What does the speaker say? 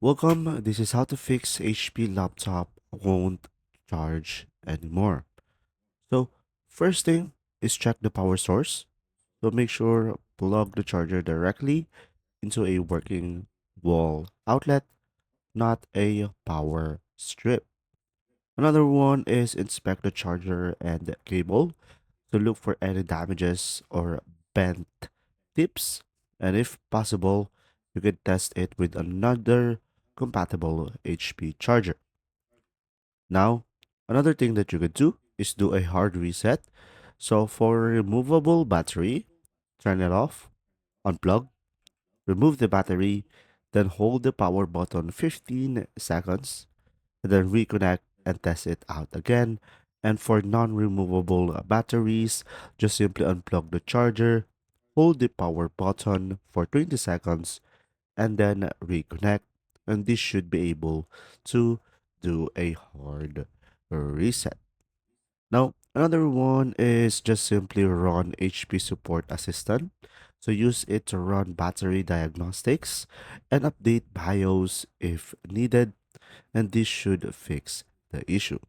Welcome, this is how to fix HP laptop won't charge anymore. So, first thing is check the power source. So make sure plug the charger directly into a working wall outlet, not a power strip. Another one is inspect the charger and the cable to look for any damages or bent tips. And if possible, you can test it with another compatible HP charger. Now, another thing that you could do is do a hard reset. So for a removable battery, turn it off, unplug, remove the battery, then hold the power button 15 seconds, and then reconnect and test it out again. And for non-removable batteries, just simply unplug the charger, hold the power button for 20 seconds, and then reconnect. And this should be able to do a hard reset. Now, another one is just simply run HP Support Assistant. So use it to run battery diagnostics and update BIOS if needed, and this should fix the issue.